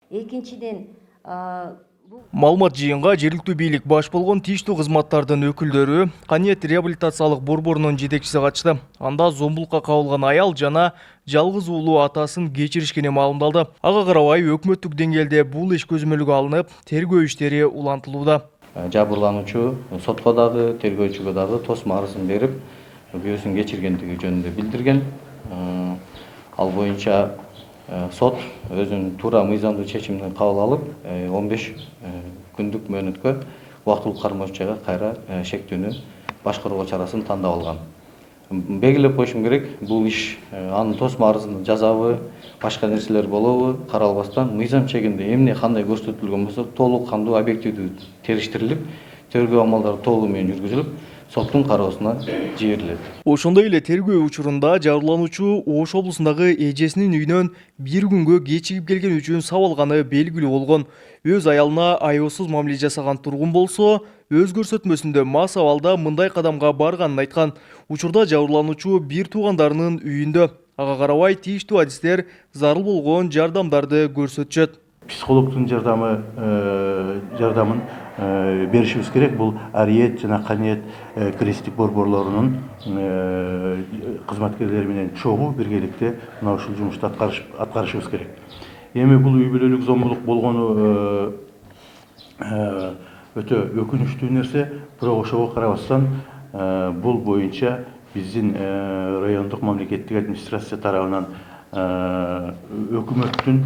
Экинчиден Маалымат жыйынга жергиликтүү бийлик баш болгон тийиштүү кызматтардын өкүлдөрү, Каниет реабилитациялык борборунун жетекчиси катышты. Анда зомбулукка кабылган аял жана жалгыз уулу атасын кечиришкени маалымдалды. Ага карабай өкмөттүк деңгээлде бул иш көзөмөлгө алынып, тергөө иштери улантылууда. Жабырлануучу сотко дагы, тергөөчүгө дагы тосмо арызын берип, күйөөсүн кечиргендиги жөнүндө билдирген. Ал боюнча сот өзүнүн туура мыйзамдуу чечимин кабыл алып, 15 күндүк мөөнөткө убактылык кармоочуга кайра шектүүнү башкаруу чарасын тандап алган. Белгилеп коюшум керек, бул иш анын тосмо арызынын жазабы, башка нерселер болобу каралбастан мыйзам чегинде эмне кандай көрсөтүлгөн болсо толук кандуу объективдүү териштирилип, тергөө амалдары толугу менен жүргүзүлүп, соттун кароосуна жиберилет. Ошондой эле тергөө учурунда жабырлануучу Ош облусундагы эжесинин үйүнөн бир күнгө кечигип келген үчүн сабалганы белгилүү болгон. Өз аялына аеосуз мамиле жасаган тургун болсо, өз көрсөтмөсүндө мас абалда мындай кадамга барганын айткан. Учурда жабырлануучу бир туугандарынын үйүндө. Ага карабай тийиштүү адистер зарыл болгон жардамдарды көрсөтүшөт. Психологтун жардамын беришибиз керек. Бул Ариет жана Каниет крестик борборлорунун кызматкерлери менен чогуу биргеликте мына ушул жумушту аткарышыбыз керек. Эми бул үй бүлөлүк зомбулук болгону өтө өкүнүчтүү нерсе, бирок ошого карабастан бул боюнча биздин райондук мамлекеттик администрация тарабынан өкмөттүн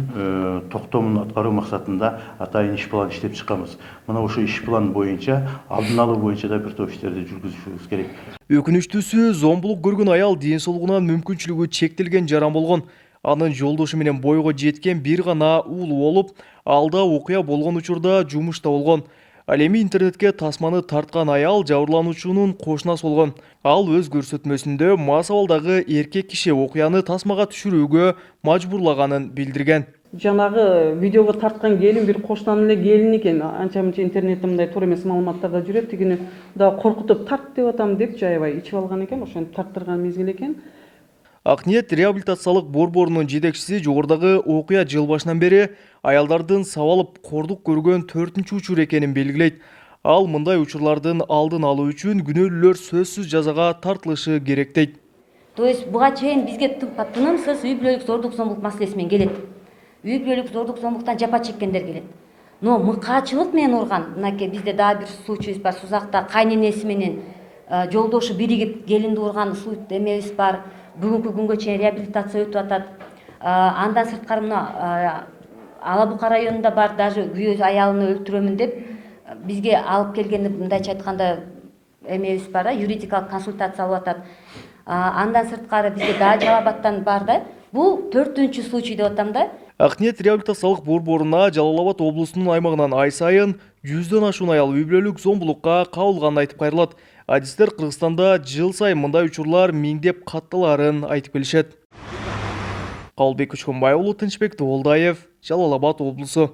токтомун аткаруу максатында атайын иш план иштеп чыкканбыз. Мына ошо иш план боюнча алдын алуу боюнча да бир топ иштерди жүргүзүшүбүз керек. Өкүнүчтүүсү, зомбулук көргөн аял ден соолугунан мүмкүнчүлүгү чектелген жаран болгон. Анын жолдошу менен бойго жеткен бир гана уулу болуп, алда окуя болгон учурда жумушта болгон. Ал эми интернетке тасманы тарткан аял жабырлануучунун кошунасы болгон. Ал өз көрсөтмөсүндө мас абалдагы эркек киши окуяны тасмага түшүрүүгө мажбурлаганын билдирген. Жанагы видеого тарткан келин бир кошунан эле келин экен. Анча-мынча интернетте мындай туура эмес маалыматтар да жүрөт. Тигини да коркутуп тарт деп атам деп жайбай ичип алган экен. Ошентип тарттырган мезгил экен. Акниет реабилитациялык борборунун жетекчиси жогорудагы окуя жыл башынан бери аялдардын сабалып кордук көргөн 4-чү учур экенин белгилейт. Ал мындай учурлардын алдын алуу үчүн күнөөлүүлөр сөзсүз жазага тартылышы керек дейт. То есть буга чейин бизге тынымсыз үй бүлөлүк зордук зомбулук маселеси менен келет. Үй бүлөлүк зордук зомбулуктан жапа чеккендер келет. Но мыкаачылык менен урган, мынакей бизде дагы бир случай бар. Сузакта кайненеси менен жолдошу биригип келинди урган эмебиз бар. Бүгүнкү күнгө чейин реабилитация өтүп атат. Андан сырткары мына Алабука районунда бар, даже күйөөсү аялын өлтүрөмүн деп бизге алып келгенди, мындайча айтканда эмебиз бар, юридикалык консультация алып атат. Андан сырткары бизде дагы Жалал Абадтан бар да. Бул 4-чү случай деп атам да. Акниет реабилитациялык борборуна Жалал Абад облусунун аймагынан ай сайын 100дөн ашуун аял үй бүлөлүк зомбулукка кабылганын айтып кайрылат. Адистер Кыргызстанда жыл сайын мындай учурлар миңдеп катталарын айтып келишет. Калбек Көчкөнбай уулу, Тынчбек Тоолдаев, Жалал Абад облусу.